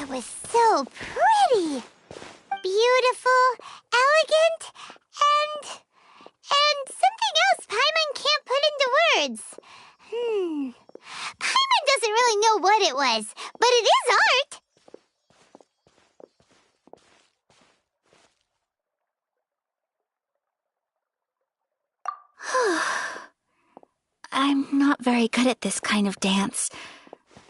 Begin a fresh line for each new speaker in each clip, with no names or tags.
It was so pretty. Beautiful, elegant, and something else Paimon can't put into words. Paimon doesn't really know what it was, but it is art.
I'm not very good at this kind of dance.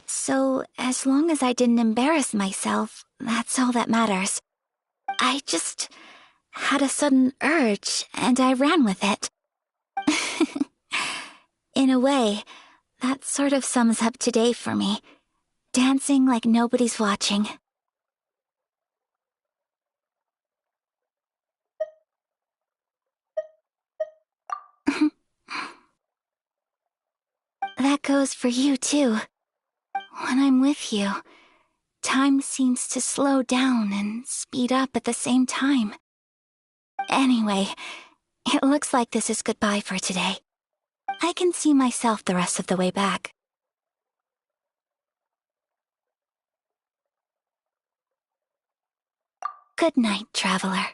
So, as long as I didn't embarrass myself, that's all that matters. I just had a sudden urge, and I ran with it. In a way, that sort of sums up today for me. Dancing like nobody's watching. That goes for you, too. When I'm with you, time seems to slow down and speed up at the same time. Anyway, it looks like this is goodbye for today. I can see myself the rest of the way back. Good night, traveler.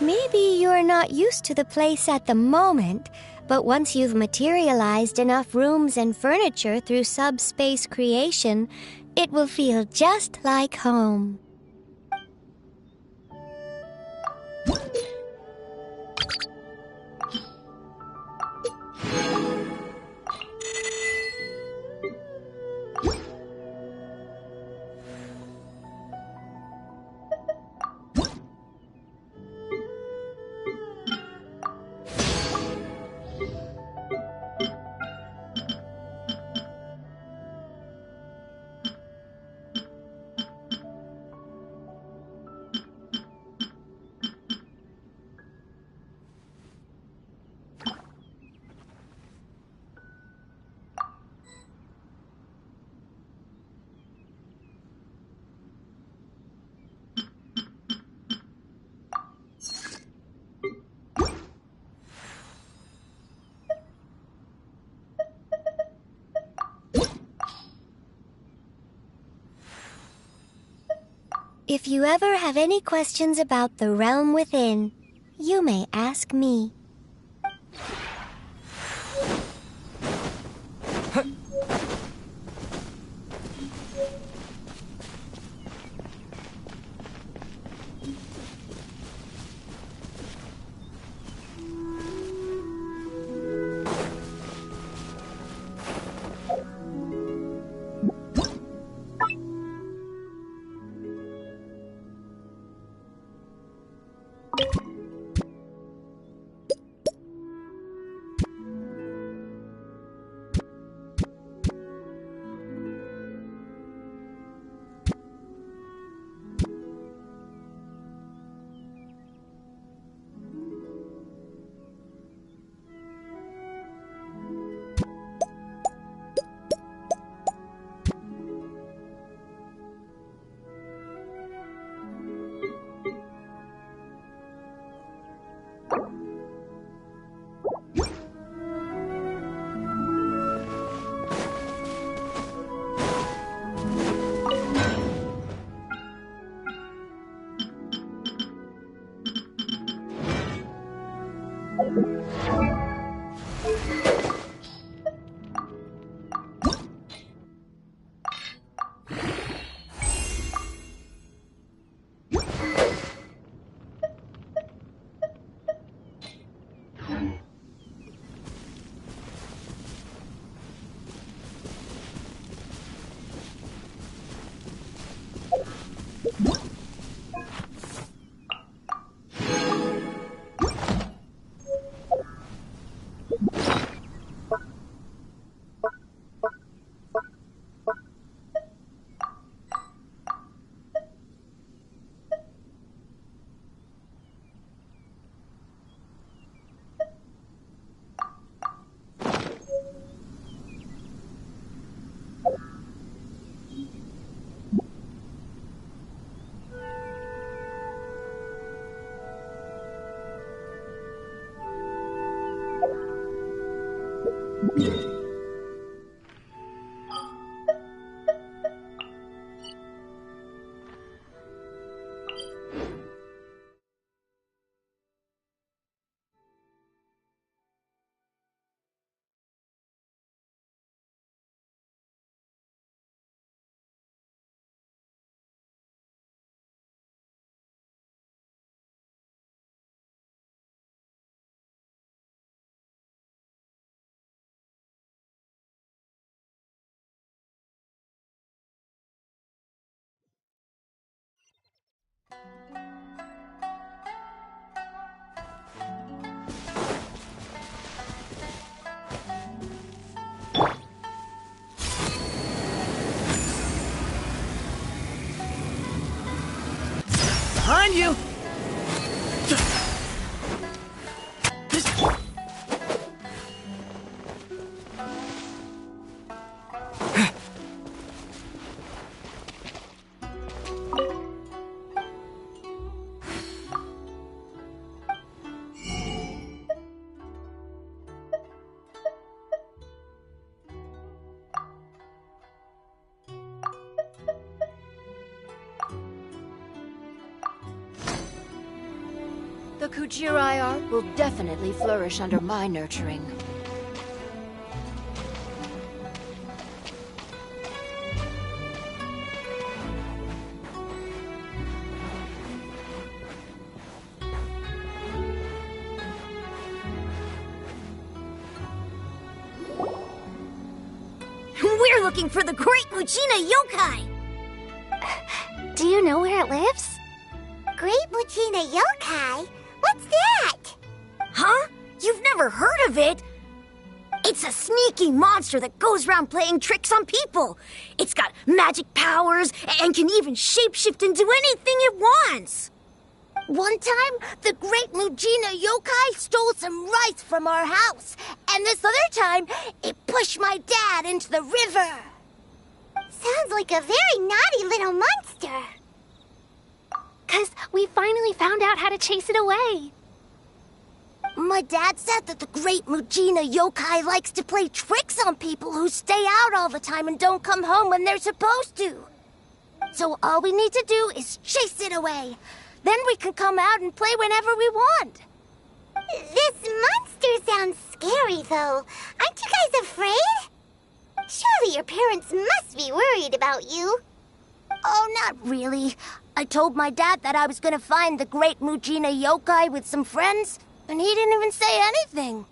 Maybe you're not used to the place at the moment, but once you've materialized enough rooms and furniture through subspace creation, it will feel just like home. If you ever have any questions about the realm within, you may ask me.
Behind you!
The Kujirai art will definitely flourish under my nurturing.
We're looking for the Great Muchina Yokai!
Do you know where it lives?
Great Muchina Yokai? What's that? Huh? You've never heard of it? It's a sneaky monster that goes around playing tricks on people. It's got magic powers and can even shapeshift into anything it wants. One time, the Great Mujina Yokai stole some rice from our house. And this other time, it pushed my dad into the river. Sounds like a very naughty little monster.
'Cause we finally found out how to chase it away.
My dad said that the Great Mujina Yokai likes to play tricks on people who stay out all the time and don't come home when they're supposed to. So all we need to do is chase it away. Then we can come out and play whenever we want. This monster sounds scary, though. Aren't you guys afraid? Surely your parents must be worried about you.
Oh, not really. I told my dad that I was gonna find the great Mujina yokai with some friends, and he didn't even say anything.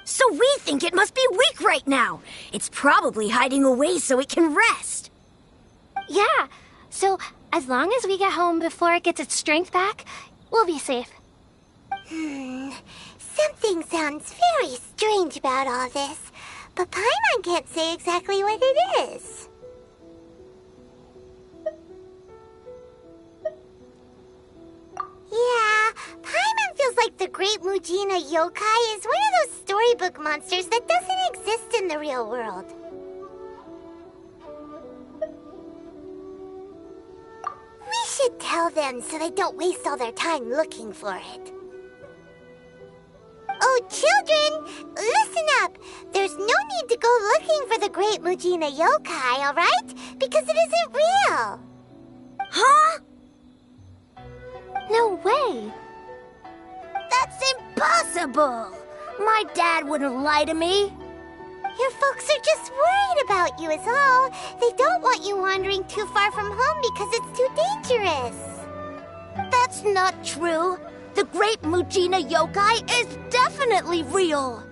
So we think it must be weak right now. It's probably hiding away so it can rest.
Yeah, so as long as we get home before it gets its strength back, we'll be safe.
Something sounds very strange about all this, but Paimon can't say exactly what it is. Yeah, Paimon feels like the Great Mujina yokai is one of those storybook monsters that doesn't exist in the real world. We should tell them so they don't waste all their time looking for it. Oh, children, listen up. There's no need to go looking for the Great Mujina yokai, all right? Because it isn't real.
Huh?
No way!
That's impossible! My dad wouldn't lie to me.
Your folks are just worried about you is all. They don't want you wandering too far from home because it's too dangerous.
That's not true. The great Mujina yokai is definitely real.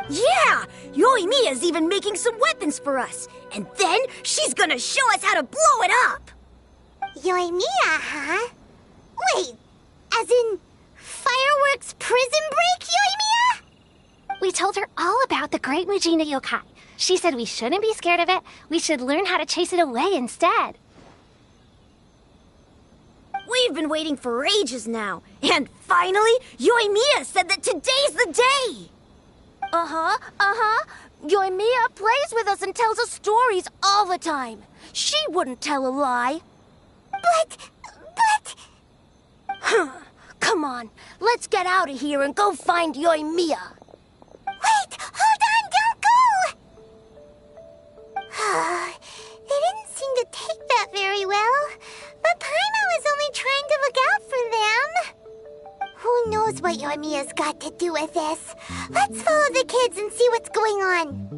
Yeah! Yoimiya's even making some weapons for us. And then she's gonna show us how to blow it up!
Yoimiya, huh? Wait, as in fireworks prison break, Yoimiya?
We told her all about the Great Mujina yokai. She said we shouldn't be scared of it. We should learn how to chase it away instead.
We've been waiting for ages now. And finally, Yoimiya said that today's the day!
Yoimiya plays with us and tells us stories all the time. She wouldn't tell a lie.
But...
Come on, let's get out of here and go find Yoimiya.
Wait, hold on, don't go! They didn't seem to take that very well. But Paimon was only trying to look out for them. Who knows what Yoimiya's got to do with this? Let's follow the kids and see what's going on.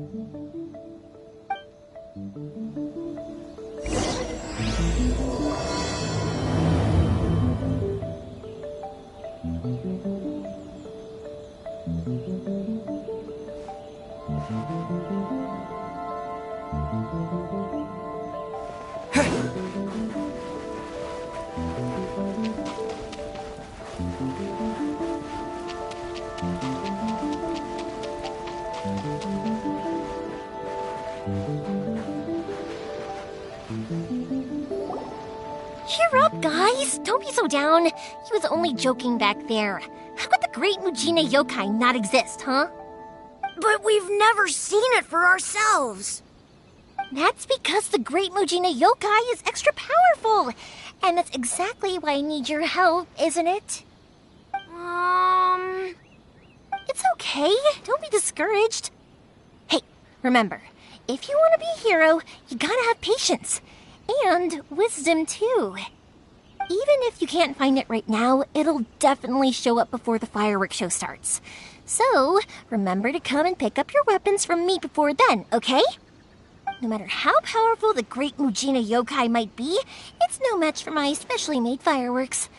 Cheer up, guys! Don't be so down. He was only joking back there. How could the Great Mujina yokai not exist, huh?
But we've never seen it for ourselves.
That's because the Great Mujina yokai is extra powerful. And that's exactly why I need your help, isn't it? It's okay. Don't be discouraged. Hey, remember, if you want to be a hero, you gotta have patience. And wisdom, too. Even if you can't find it right now, it'll definitely show up before the fireworks show starts. So, remember to come and pick up your weapons from me before then, okay? No matter how powerful the Great Mujina yokai might be, it's no match for my specially made fireworks.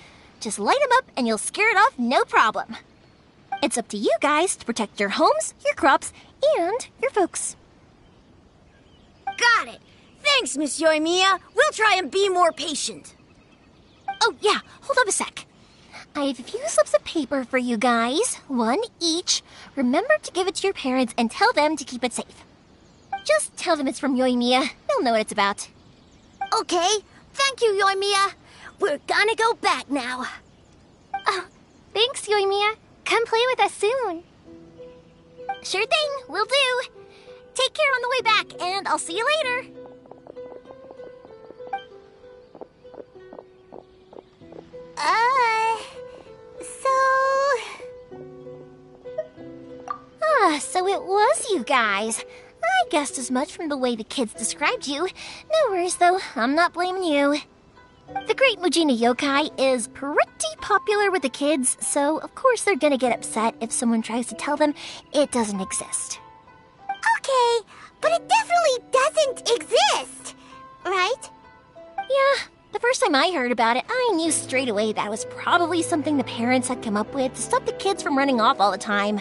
Just light them up and you'll scare it off no problem. It's up to you guys to protect your homes, your crops, and your folks.
Got it. Thanks, Miss Yoimiya. We'll try and be more patient.
Oh, yeah, hold up a sec. I have a few slips of paper for you guys, one each. Remember to give it to your parents and tell them to keep it safe. Just tell them it's from Yoimiya. They'll know what it's about.
Okay, thank you, Yoimiya. We're gonna go back now.
Oh, thanks, Yoimiya. Come play with us soon.
Sure thing, will do. Take care on the way back, and I'll see you later. So it was you guys. I guessed as much from the way the kids described you. No worries, though. I'm not blaming you.
The Great Mujina Yokai is pretty popular with the kids, so of course they're gonna get upset if someone tries to tell them it doesn't exist.
Okay, but it definitely doesn't exist, right?
Yeah, the first time I heard about it, I knew straight away that was probably something the parents had come up with to stop the kids from running off all the time.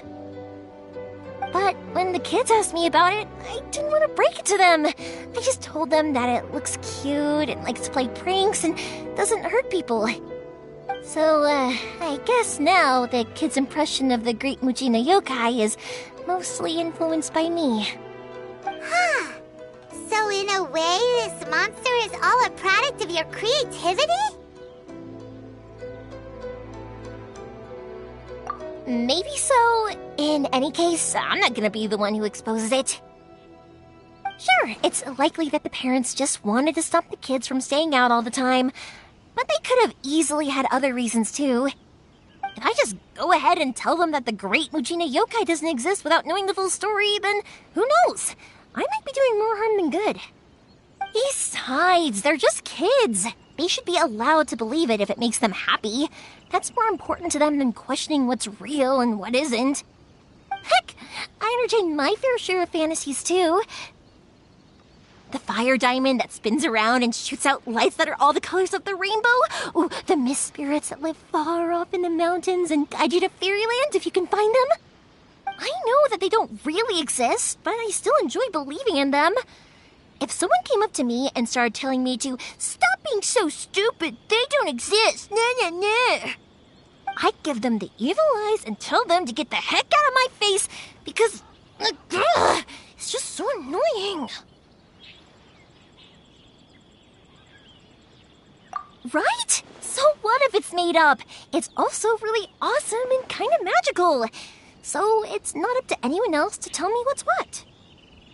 But when the kids asked me about it, I didn't want to break it to them. I just told them that it looks cute and likes to play pranks and doesn't hurt people. So, I guess now the kids' impression of the Great Mujina Yokai is mostly influenced by me.
Huh. So in a way, this monster is all a product of your creativity?
Maybe so. In any case, I'm not gonna be the one who exposes it. Sure, it's likely that the parents just wanted to stop the kids from staying out all the time, but they could have easily had other reasons too. If I just go ahead and tell them that the Great Mujina Yokai doesn't exist without knowing the full story, then who knows? I might be doing more harm than good. Besides, they're just kids. They should be allowed to believe it if it makes them happy. That's more important to them than questioning what's real and what isn't. Heck, I entertain my fair share of fantasies too. The fire diamond that spins around and shoots out lights that are all the colors of the rainbow. Ooh, the mist spirits that live far off in the mountains and guide you to fairyland if you can find them. I know that they don't really exist, but I still enjoy believing in them. If someone came up to me and started telling me to stop being so stupid, they don't exist, I'd give them the evil eyes and tell them to get the heck out of my face because it's just so annoying. Right? So what if it's made up? It's also really awesome and kind of magical. So it's not up to anyone else to tell me what's what.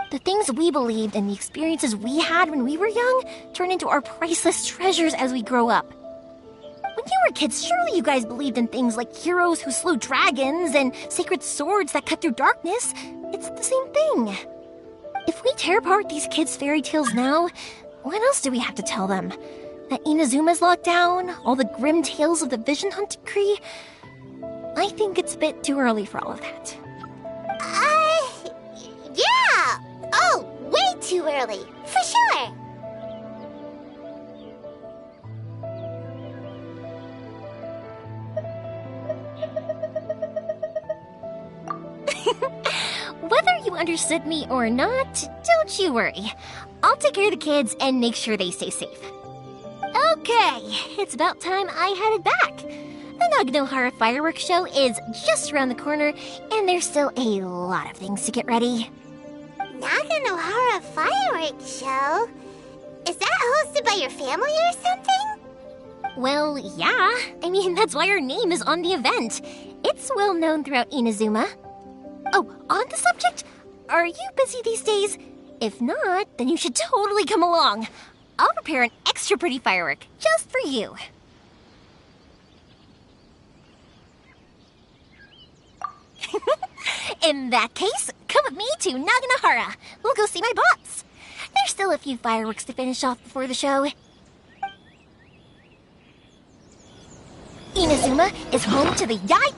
The things we believed and the experiences we had when we were young turn into our priceless treasures as we grow up. When you were kids, surely you guys believed in things like heroes who slew dragons and sacred swords that cut through darkness. It's the same thing. If we tear apart these kids' fairy tales now, what else do we have to tell them? That Inazuma's locked down? All the grim tales of the Vision Hunt Decree? I think it's a bit too early for all of that.
Yeah! Oh, way too early, for sure!
Whether you understood me or not, don't you worry. I'll take care of the kids and make sure they stay safe. Okay, it's about time I headed back. The Naganohara fireworks show is just around the corner, and there's still a lot of things to get ready.
Naganohara fireworks show? Is that hosted by your family or something?
Well, yeah. I mean, that's why our name is on the event. It's well known throughout Inazuma. Oh, on the subject, are you busy these days? If not, then you should totally come along. I'll prepare an extra pretty firework just for you. In that case, come with me to Naganohara. We'll go see my boss. There's still a few fireworks to finish off before the show. Inazuma is home to the Yai...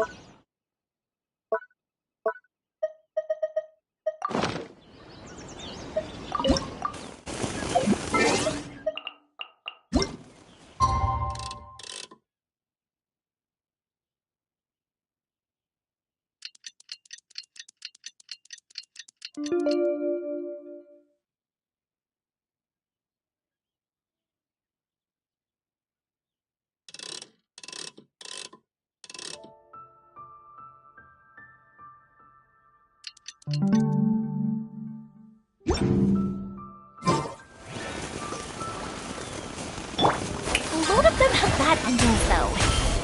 A lot of them have bad endings, though.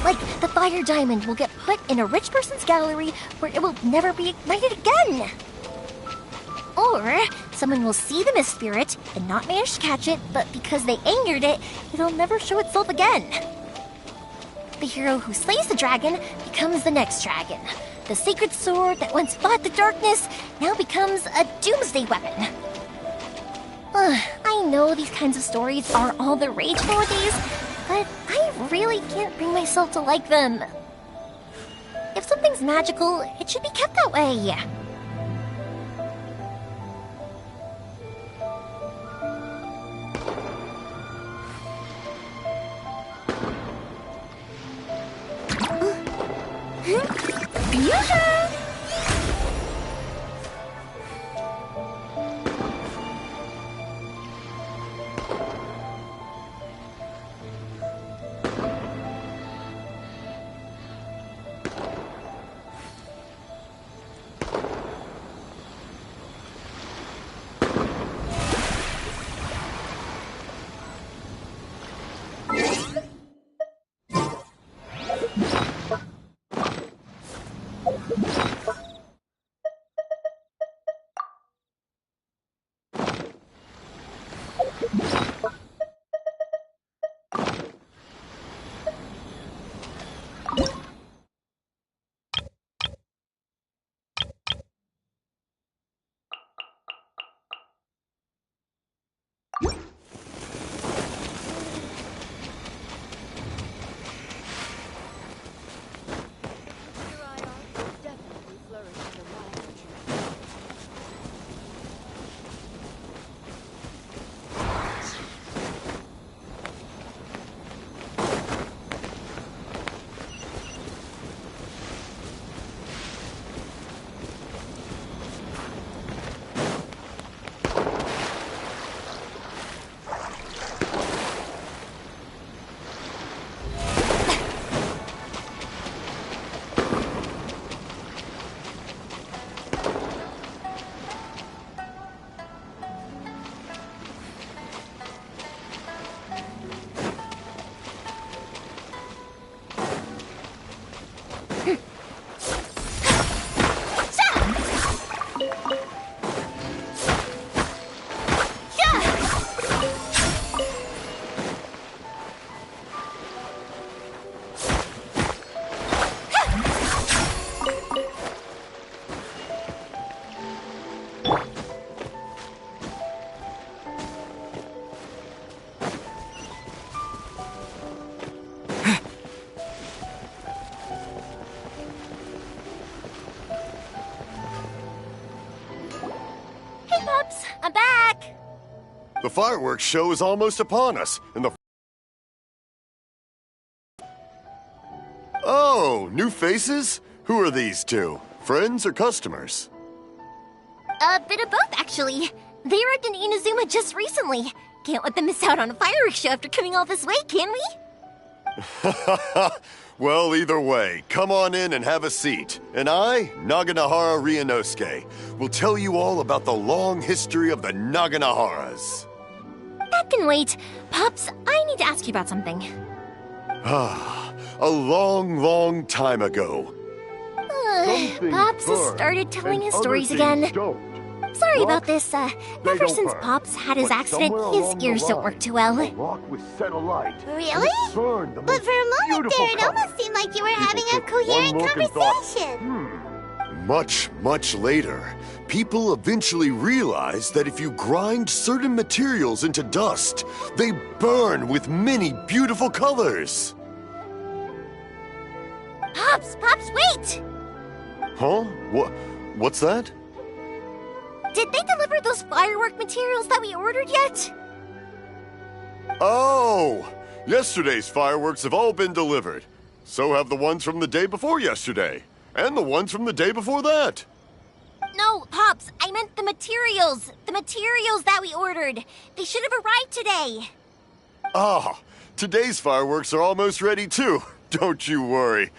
Like, the fire diamond will get put in a rich person's gallery where it will never be ignited again. Or, someone will see the mist spirit and not manage to catch it, but because they angered it, it'll never show itself again. The hero who slays the dragon becomes the next dragon. The sacred sword that once fought the darkness now becomes a doomsday weapon. I know these kinds of stories are all the rage nowadays, but I really can't bring myself to like them. If something's magical, it should be kept that way. I'm back!
The fireworks show is almost upon us, and the... Oh, new faces? Who are these two? Friends or customers?
A bit of both, actually. They arrived in Inazuma just recently. Can't let them miss out on a fireworks show after coming all this way, can we?
Well, either way, come on in and have a seat. And I, Naganahara Ryunosuke, will tell you all about the long history of the Naganaharas.
That can wait. Pops, I need to ask you about something.
A long, long time ago.
Pops has started telling his stories again. Sorry about this. Ever since Pops had his accident, his ears don't work too well.
Really? But for a moment there, it almost seemed like you were having a coherent conversation.
Much, much later, people eventually realized that if you grind certain materials into dust, they burn with many beautiful colors.
Pops, wait!
Huh? What's that?
Did they deliver those firework materials that we ordered yet?
Oh! Yesterday's fireworks have all been delivered. So have the ones from the day before yesterday. And the ones from the day before that.
No, Pops, I meant the materials. The materials that we ordered. They should have arrived today.
Ah, today's fireworks are almost ready too. Don't you worry.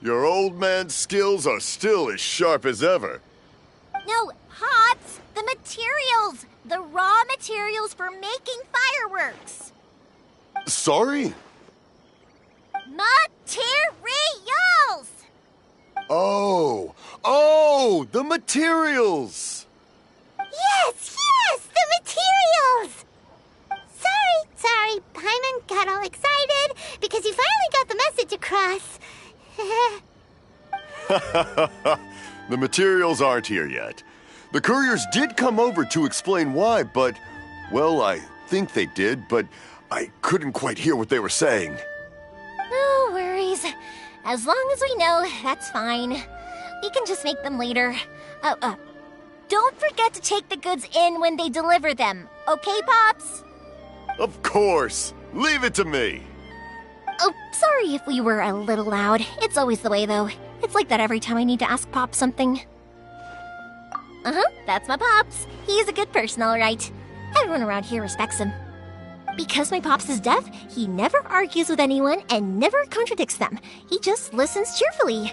Your old man's skills are still as sharp as ever.
No, Pops! The materials! The raw materials for making fireworks!
Sorry?
Materials!
Oh, the materials!
Yes, the materials! Sorry, Paimon got all excited because you finally got the message across.
The materials aren't here yet. The couriers did come over to explain why, but, well, I think they did, but I couldn't quite hear what they were saying.
No worries. As long as we know, that's fine. We can just make them later. Don't forget to take the goods in when they deliver them. Okay, Pops?
Of course. Leave it to me.
Oh, sorry if we were a little loud. It's always the way, though. It's like that every time I need to ask Pop something. That's my Pops. He's a good person, all right. Everyone around here respects him. Because my Pops is deaf, he never argues with anyone and never contradicts them. He just listens cheerfully.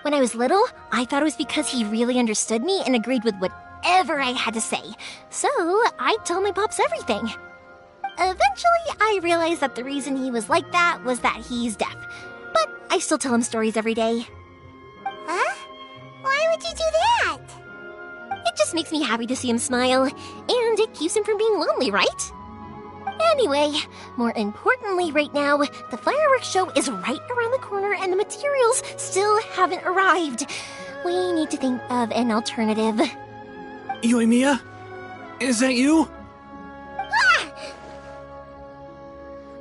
When I was little, I thought it was because he really understood me and agreed with whatever I had to say. So, I told my Pops everything. Eventually, I realized that the reason he was like that was that he's deaf. But I still tell him stories every day.
Huh? Why would you do that?
It just makes me happy to see him smile, and it keeps him from being lonely, right? Anyway, more importantly right now, the fireworks show is right around the corner and the materials still haven't arrived. We need to think of an alternative.
Yoimiya? Is that you?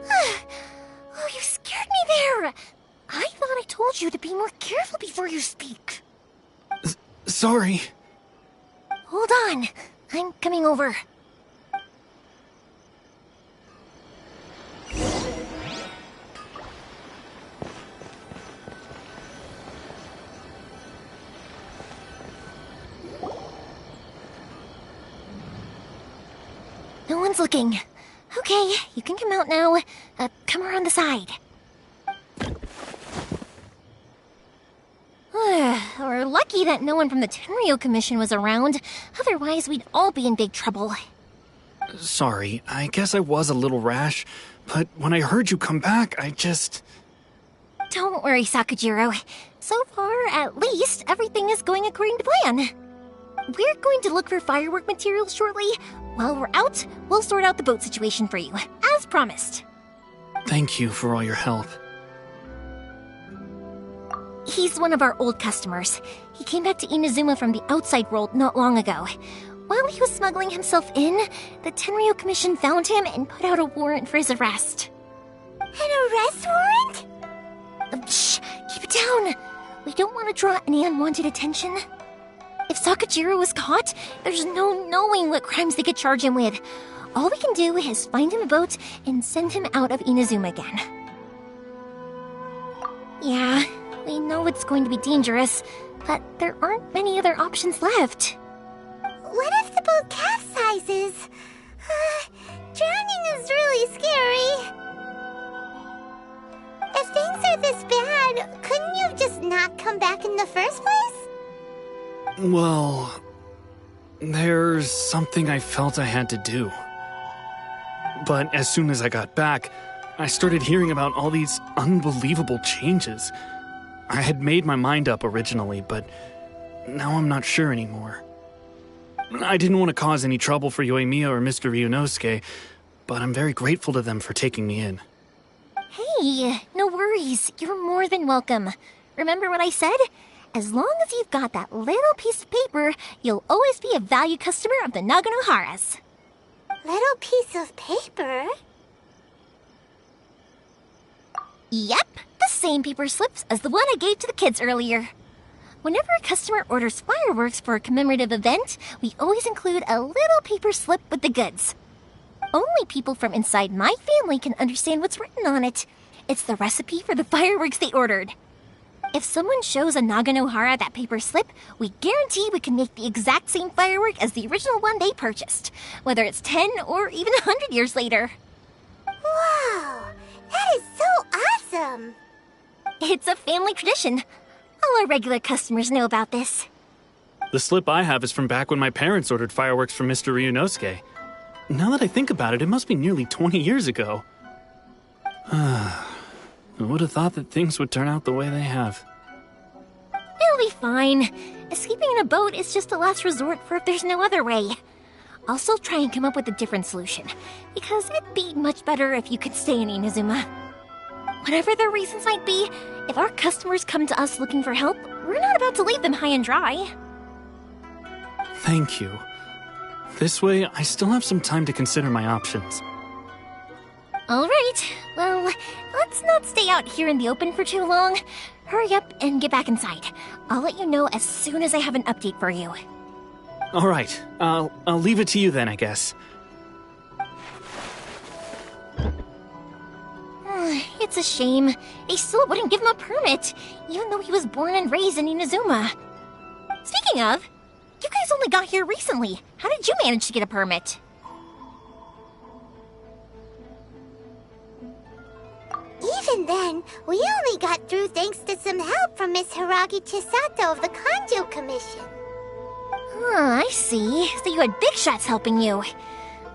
Oh, you scared me there! I thought I told you to be more careful before you speak.
Sorry.
Hold on, I'm coming over. No one's looking. Okay, you can come out now. Come around the side. We're lucky that no one from the Tenryo Commission was around. Otherwise, we'd all be in big trouble.
Sorry, I guess I was a little rash, but when I heard you come back, I just...
Don't worry, Sakujiro. So far, at least, everything is going according to plan. We're going to look for firework materials shortly. While we're out, we'll sort out the boat situation for you, as promised.
Thank you for all your help.
He's one of our old customers. He came back to Inazuma from the outside world not long ago. While he was smuggling himself in, the Tenryo Commission found him and put out a warrant for his arrest.
An arrest warrant?
Shh! Keep it down! We don't want to draw any unwanted attention. If Sakujiro was caught, there's no knowing what crimes they could charge him with. All we can do is find him a boat and send him out of Inazuma again. Yeah, we know it's going to be dangerous, but there aren't many other options left.
What if the boat capsizes? Drowning is really scary. If things are this bad, couldn't you have just not come back in the first place?
Well, there's something I felt I had to do. But as soon as I got back, I started hearing about all these unbelievable changes. I had made my mind up originally, but now I'm not sure anymore. I didn't want to cause any trouble for Yoimiya or Mr. Ryunosuke, but I'm very grateful to them for taking me in.
Hey, no worries. You're more than welcome. Remember what I said? As long as you've got that little piece of paper, you'll always be a valued customer of the Naganoharas.
Little piece of paper?
Yep, the same paper slips as the one I gave to the kids earlier. Whenever a customer orders fireworks for a commemorative event, we always include a little paper slip with the goods. Only people from inside my family can understand what's written on it. It's the recipe for the fireworks they ordered. If someone shows a Naganohara that paper slip, we guarantee we can make the exact same firework as the original one they purchased, whether it's 10 or even 100 years later.
Wow, that is so awesome!
It's a family tradition. All our regular customers know about this.
The slip I have is from back when my parents ordered fireworks from Mr. Ryunosuke. Now that I think about it, it must be nearly 20 years ago. I would have thought that things would turn out the way they have.
It'll be fine. Escaping in a boat is just a last resort for if there's no other way. I'll still try and come up with a different solution, because it'd be much better if you could stay in Inazuma. Whatever their reasons might be, if our customers come to us looking for help, we're not about to leave them high and dry.
Thank you. This way, I still have some time to consider my options.
All right. Well, let's not stay out here in the open for too long. Hurry up and get back inside. I'll let you know as soon as I have an update for you.
All right, I'll leave it to you then, I guess.
It's a shame. They still wouldn't give him a permit, even though he was born and raised in Inazuma. Speaking of, you guys only got here recently. How did you manage to get a permit?
Even then, we only got through thanks to some help from Miss Hiragi Chisato of the Kanjo Commission.
I see. So you had big shots helping you.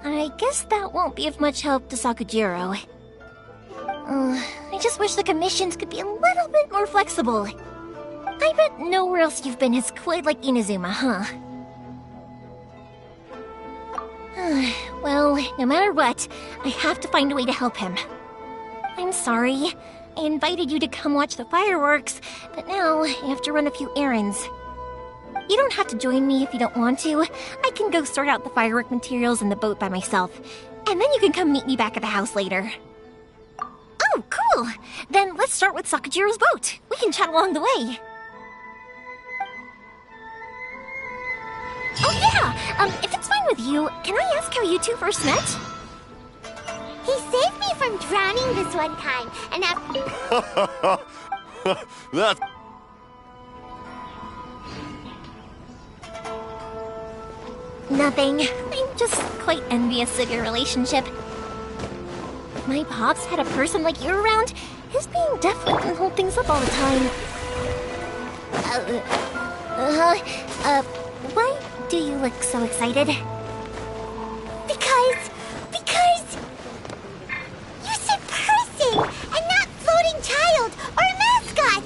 I guess that won't be of much help to Sakujiro. I just wish the commissions could be a little bit more flexible. I bet nowhere else you've been has quite like Inazuma, huh? Well, no matter what, I have to find a way to help him. I'm sorry. I invited you to come watch the fireworks, but now I have to run a few errands. You don't have to join me if you don't want to. I can go sort out the firework materials in the boat by myself, and then you can come meet me back at the house later. Oh, cool! Then let's start with Sakujiro's boat. We can chat along the way. Oh yeah! If it's fine with you, can I ask how you two first met?
He saved me from drowning this one time, and after...
That's...
Nothing. I'm just quite envious of your relationship. If my pops had a person like you around, his being deaf wouldn't hold things up all the time. Why do you look so excited?
Because... You said person, and not floating child, or mascot!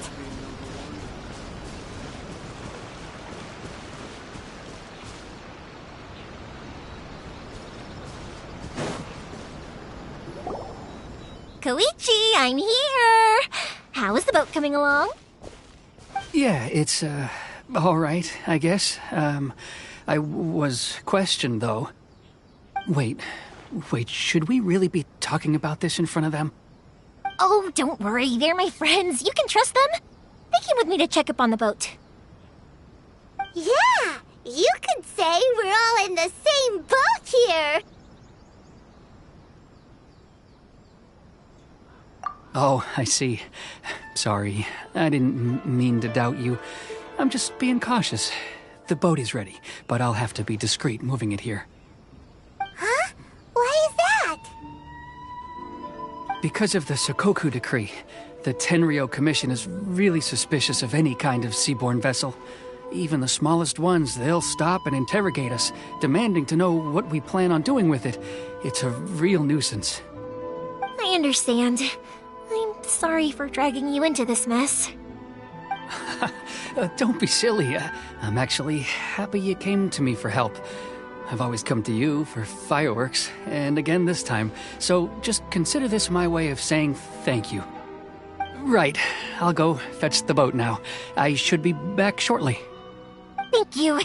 Koichi, I'm here! How is the boat coming along?
Yeah, it's, all right, I guess. I was questioned, though. Wait, should we really be talking about this in front of them?
Oh, don't worry, they're my friends. You can trust them. They came with me to check up on the boat.
Yeah, you could say we're all in the same boat here!
Oh, I see. Sorry, I didn't mean to doubt you. I'm just being cautious. The boat is ready, but I'll have to be discreet moving it here.
Huh? Why is that?
Because of the Sokoku decree, the Tenryou Commission is really suspicious of any kind of seaborne vessel. Even the smallest ones, they'll stop and interrogate us, demanding to know what we plan on doing with it. It's a real nuisance.
I understand. I'm sorry for dragging you into this mess.
Don't be silly. I'm actually happy you came to me for help. I've always come to you for fireworks, and again this time, so just consider this my way of saying thank you. Right, I'll go fetch the boat now. I should be back shortly.
Thank you.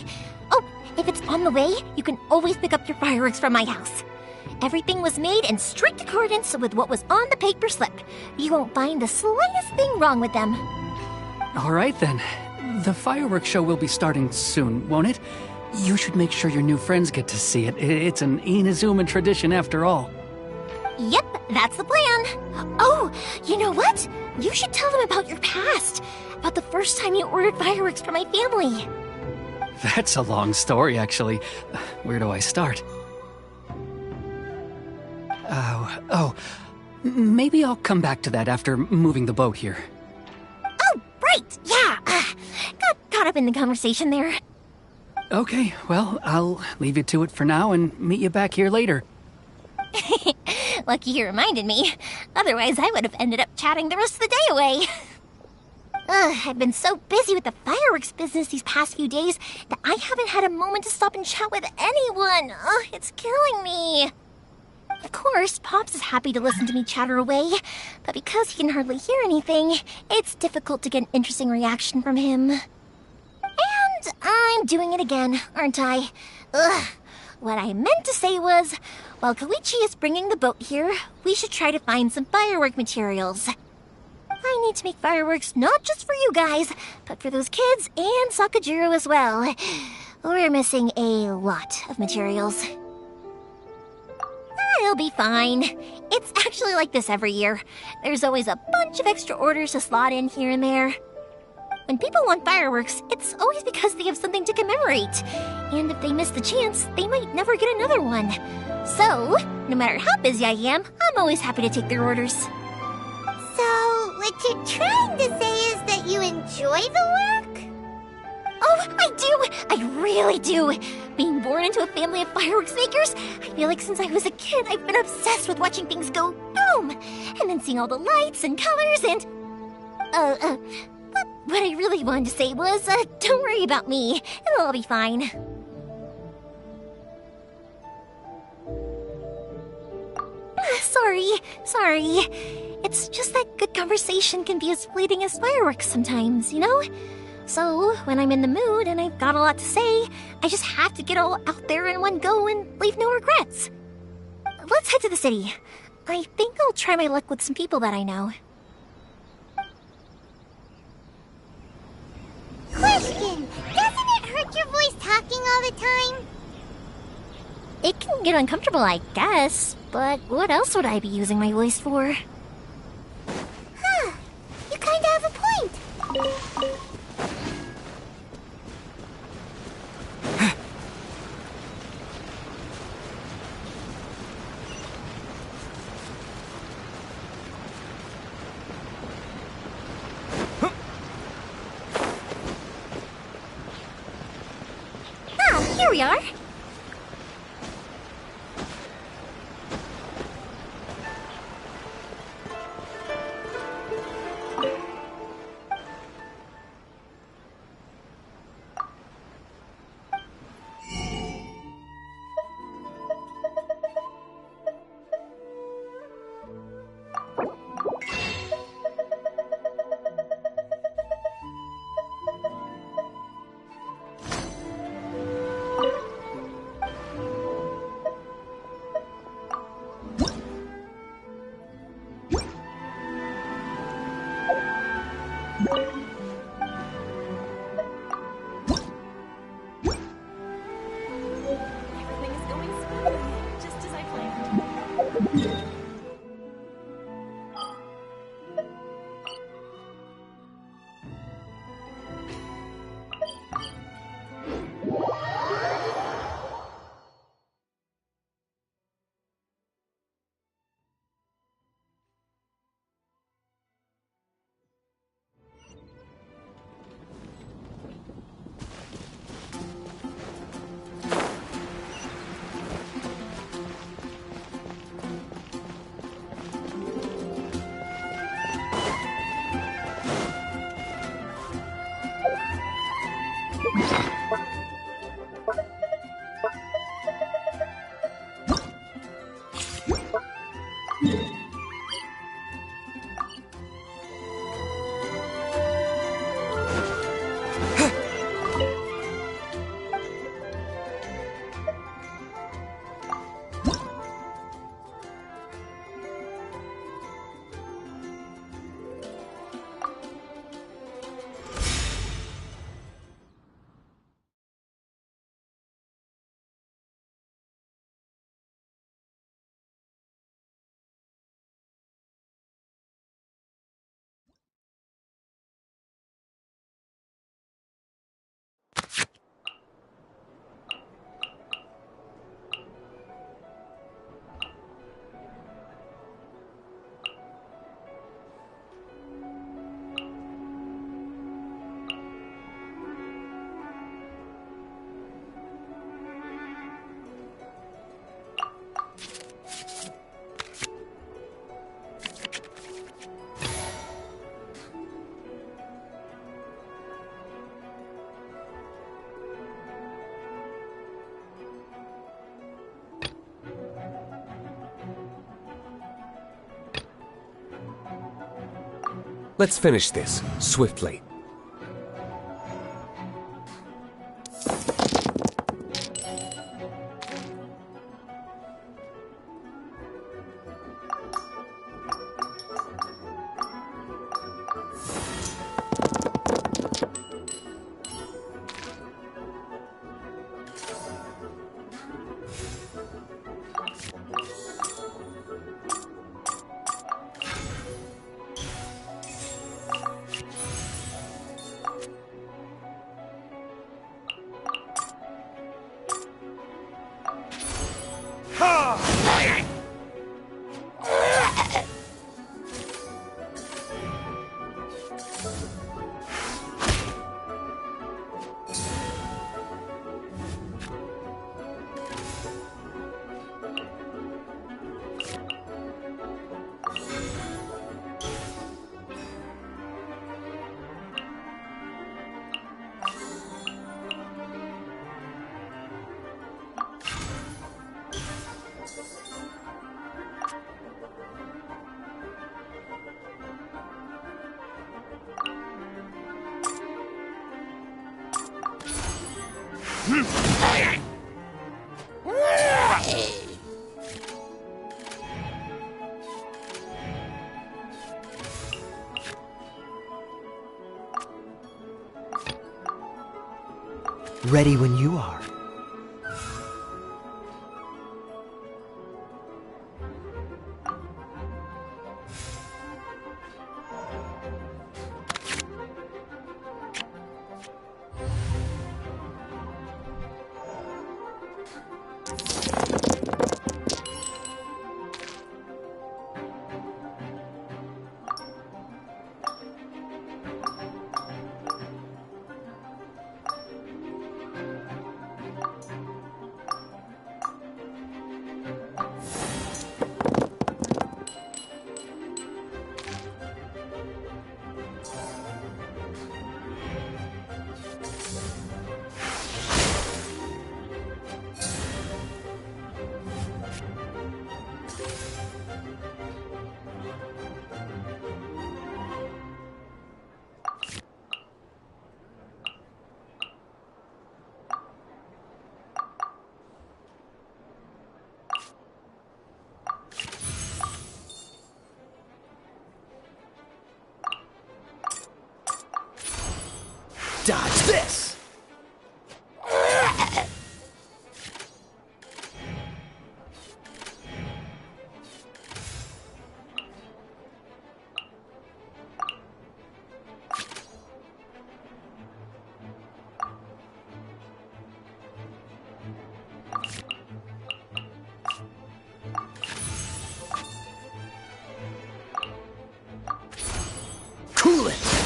Oh, if it's on the way, you can always pick up your fireworks from my house. Everything was made in strict accordance with what was on the paper slip. You won't find the slightest thing wrong with them.
All right then. The fireworks show will be starting soon, won't it? You should make sure your new friends get to see it. It's an Inazuma tradition after all.
Yep, that's the plan. Oh, you know what? You should tell them about your past. About the first time you ordered fireworks for my family.
That's a long story, actually. Where do I start? Maybe I'll come back to that after moving the boat here.
Oh, right, yeah. Got caught up in the conversation there.
Okay, well, I'll leave you to it for now and meet you back here later.
Lucky you reminded me. Otherwise, I would have ended up chatting the rest of the day away. I've been so busy with the fireworks business these past few days that I haven't had a moment to stop and chat with anyone. It's killing me. Of course, Pops is happy to listen to me chatter away, but because he can hardly hear anything, it's difficult to get an interesting reaction from him. And I'm doing it again, aren't I? what I meant to say was, while Koichi is bringing the boat here, we should try to find some firework materials. I need to make fireworks not just for you guys, but for those kids and Sakajiro as well. We're missing a lot of materials. It'll be fine. It's actually like this every year. There's always a bunch of extra orders to slot in here and there. When people want fireworks, it's always because they have something to commemorate. And if they miss the chance, they might never get another one. So, no matter how busy I am, I'm always happy to take their orders.
So, what you're trying to say is that you enjoy the work?
Oh, I do! I really do! Being born into a family of fireworks makers, I feel like since I was a kid, I've been obsessed with watching things go boom! And then seeing all the lights and colors and... But what I really wanted to say was, don't worry about me. It'll all be fine. Sorry. It's just that good conversation can be as fleeting as fireworks sometimes, you know? So, when I'm in the mood and I've got a lot to say, I just have to get all out there in one go and leave no regrets. Let's head to the city. I think I'll try my luck with some people that I know.
Question! Doesn't it hurt your voice talking all the time?
It can get uncomfortable, I guess, but what else would I be using my voice for?
Huh. You kinda have a point.
Here we are.
Let's finish this, swiftly.
Ready when you are. Dodge this! Cool it!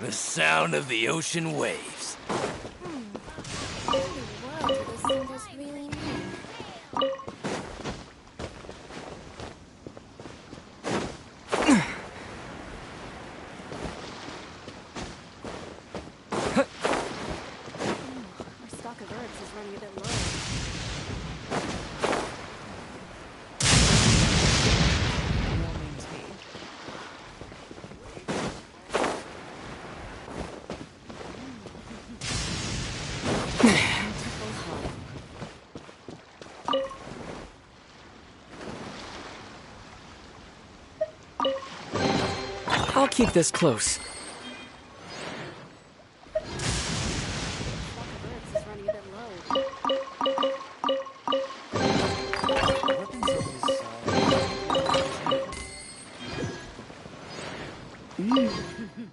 The sound of the ocean waves.
I'll keep this close.
The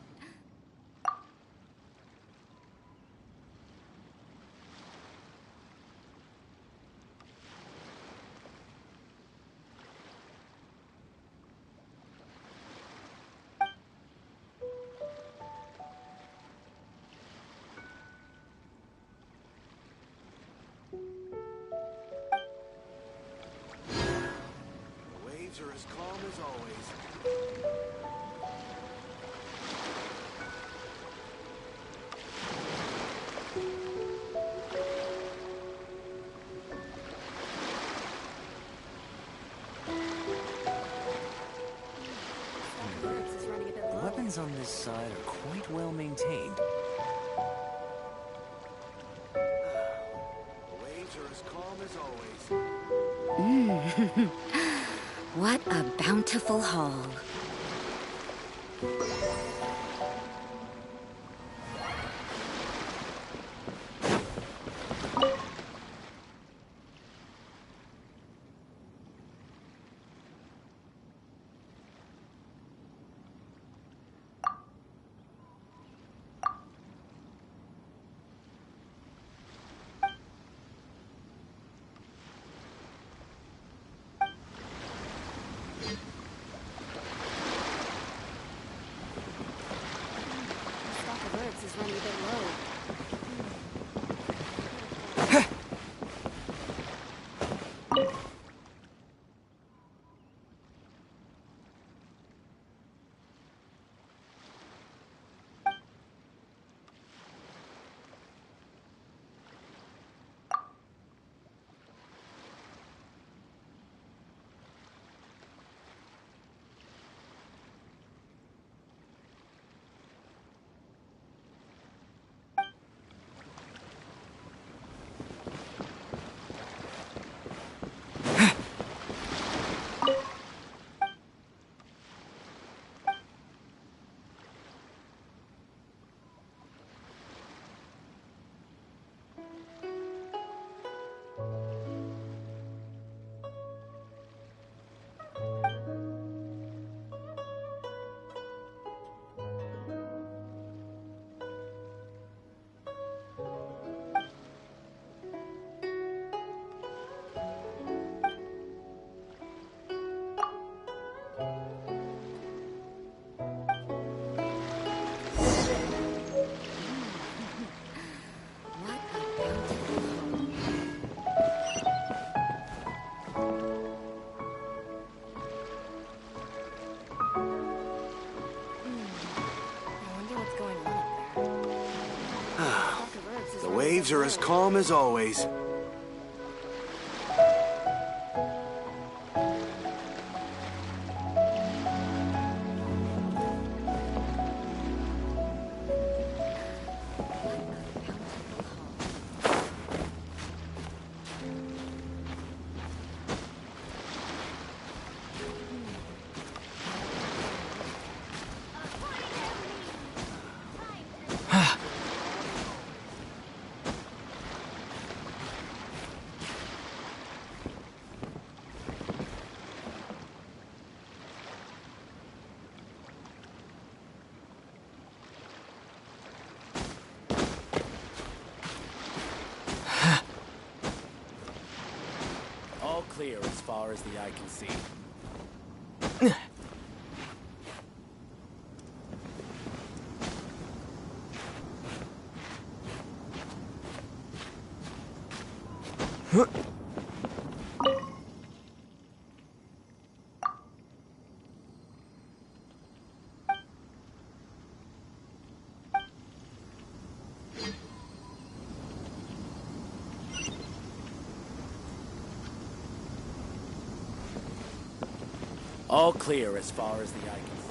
waves are as calm as always. The weapons on this side are quite well maintained. The waves are as calm as always.
What a bountiful haul.
Is running a bit low.
The waves are as calm as always.
All clear as far as the eye can see. All clear as far as the eye can see.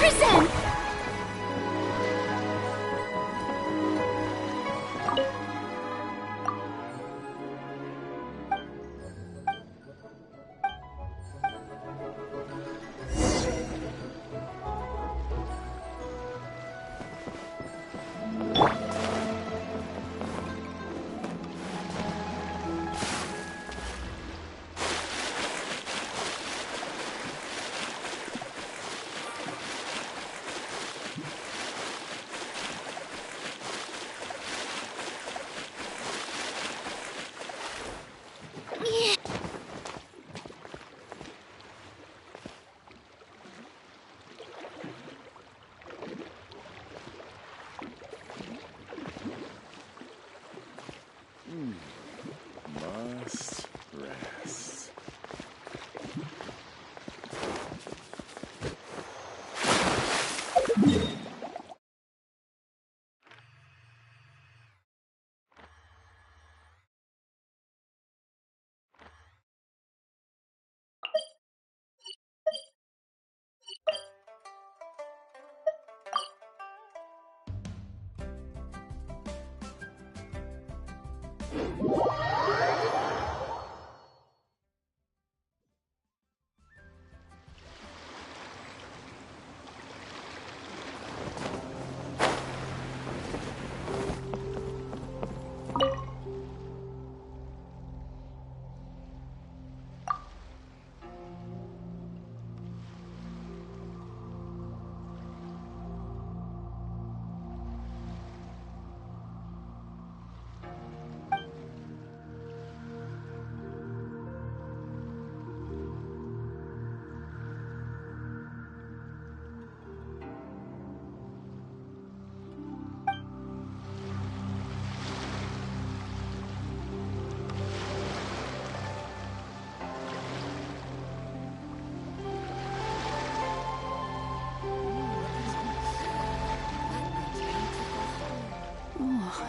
prison!
Must rest.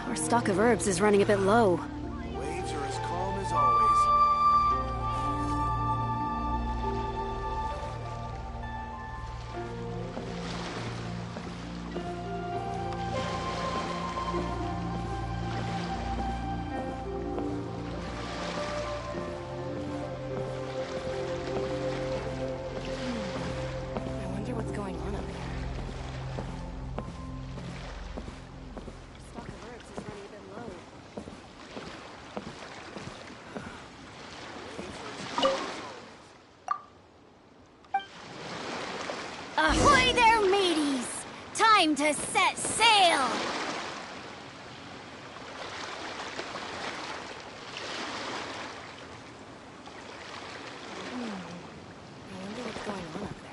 Our stock of herbs is running a bit low.
Waves are as calm as always.
I wonder what's going on up there. Stock of herbs is running a bit low.
Ahoy there, mateys! Time to set sail!
I wonder what's going on up there.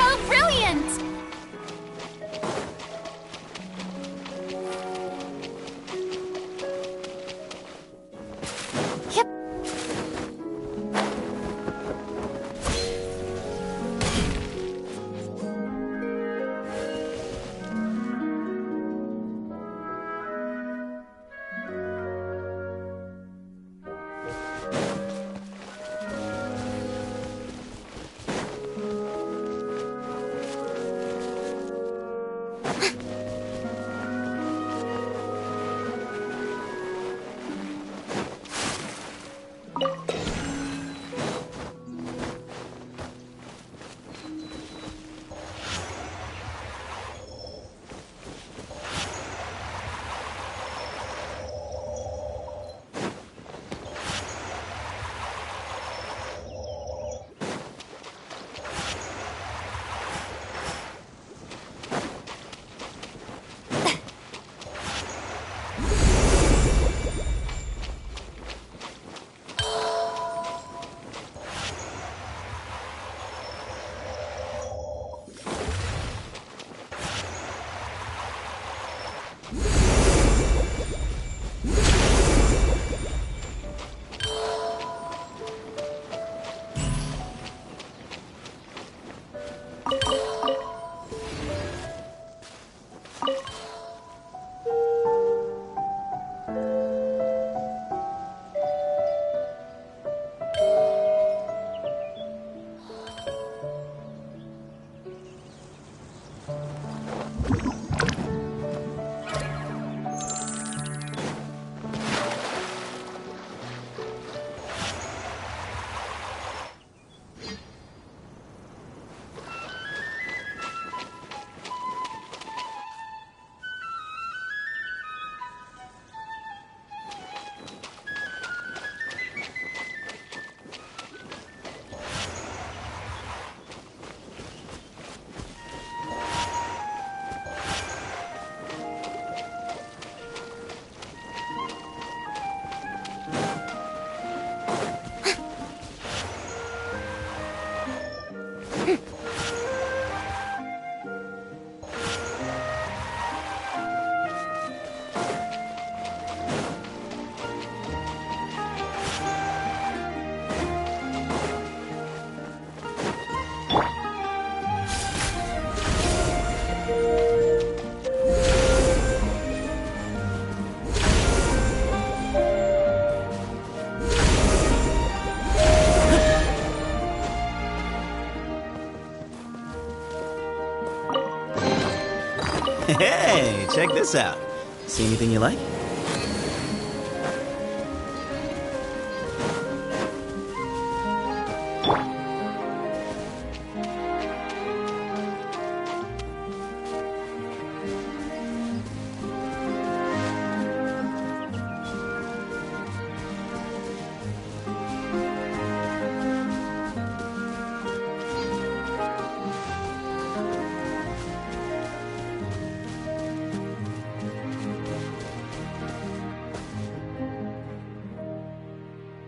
Oh, brilliant! Yep.
Hey, check this out. See anything you like?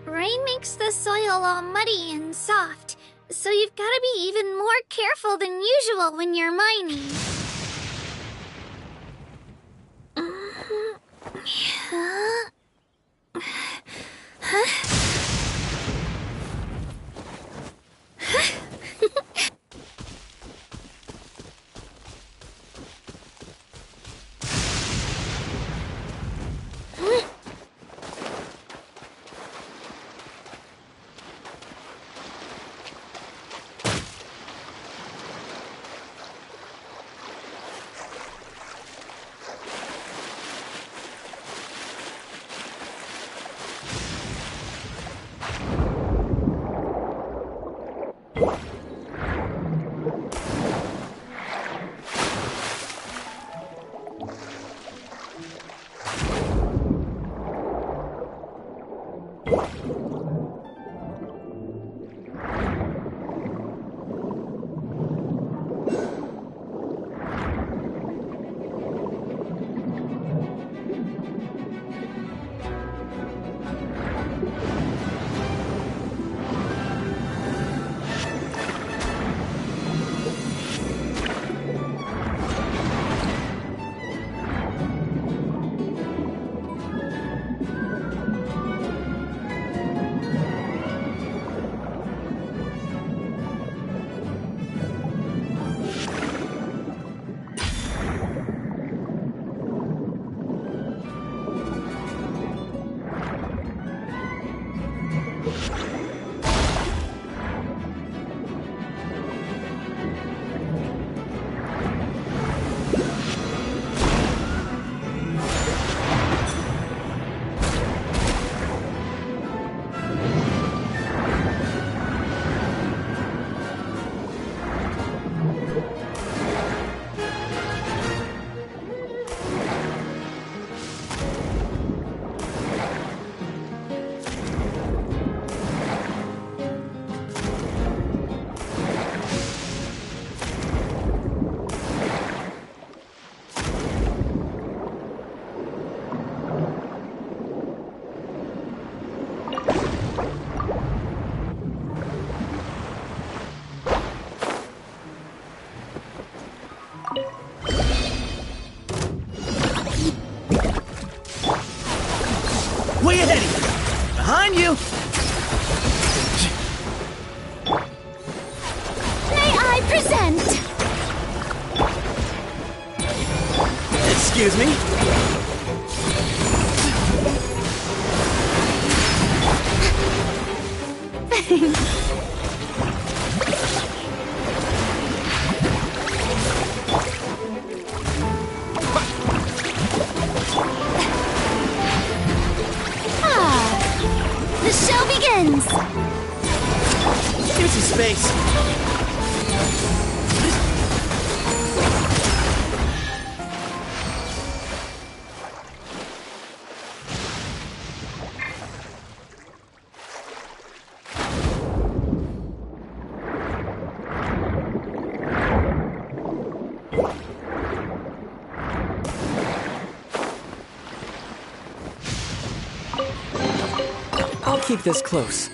Rain makes the soil all muddy and soft, so you've got to be even more careful than usual when you're mining.
Way ahead of you! Behind you!
May I present?
Excuse me?
The show begins!
Give me some space.
I'll keep this close.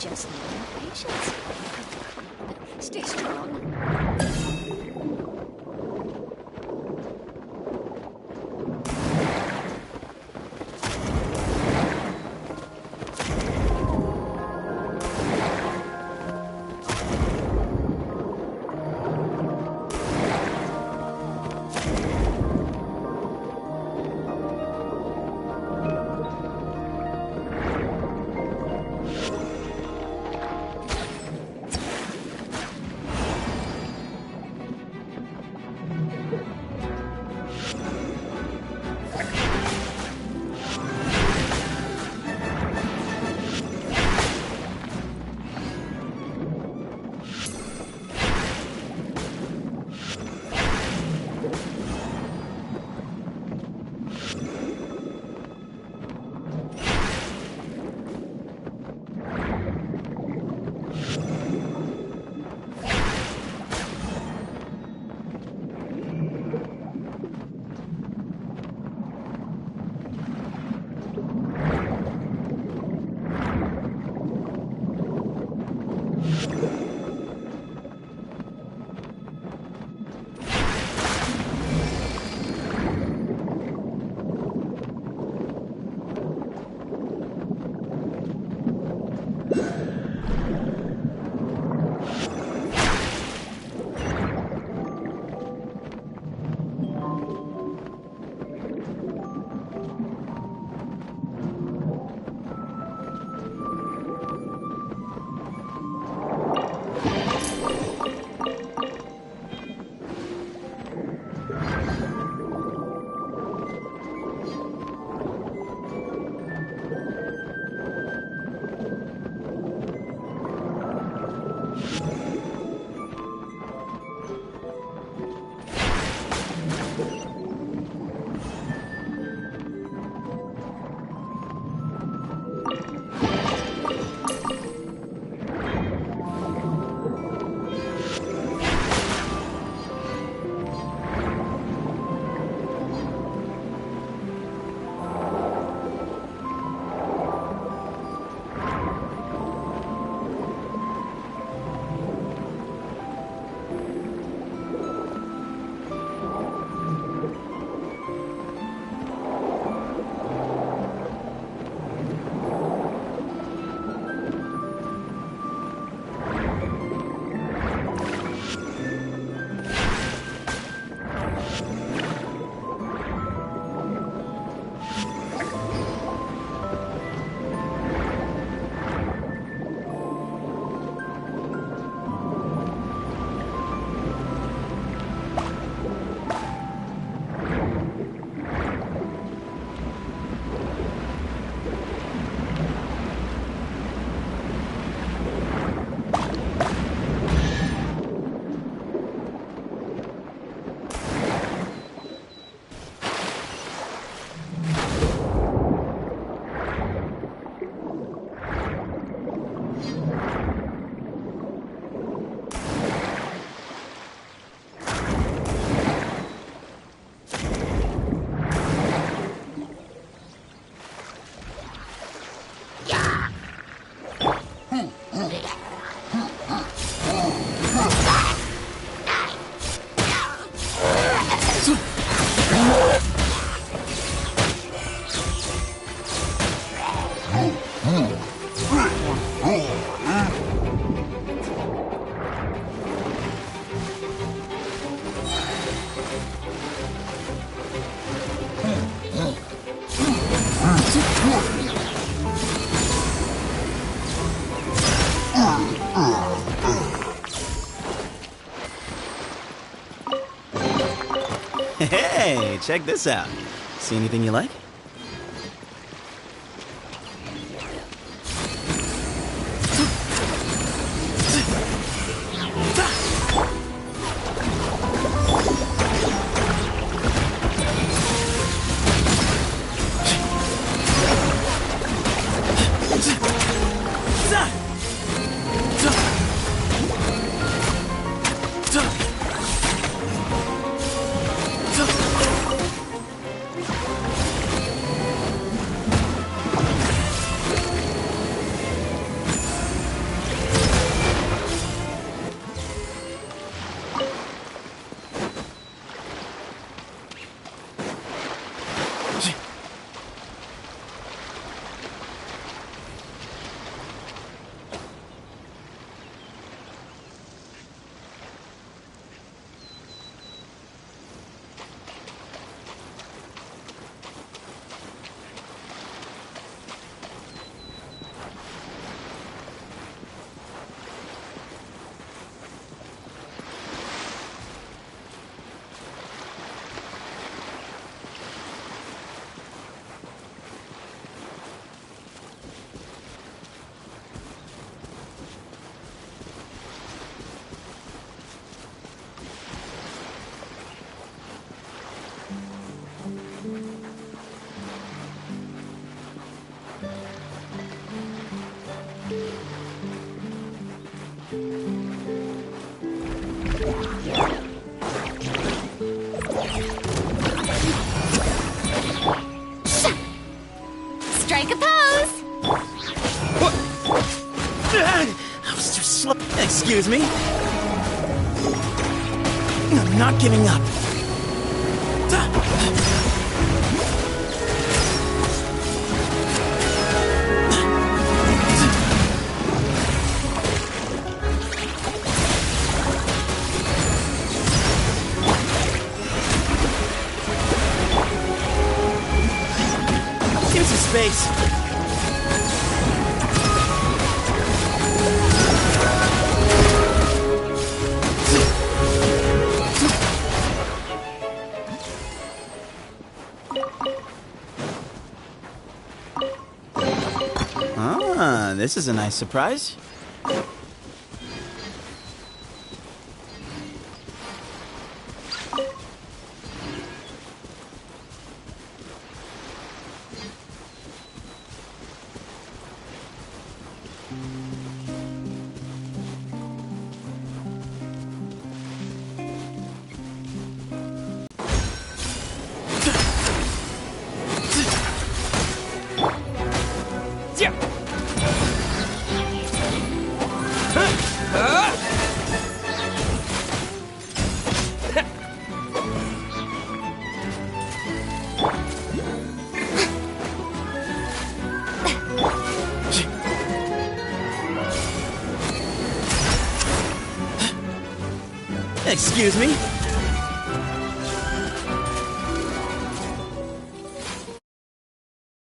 just need your patience. Stay strong.
Hey, check this out. See anything you like? Excuse me? I'm not giving up. Give me some space. Ah, this is a nice surprise. Excuse me?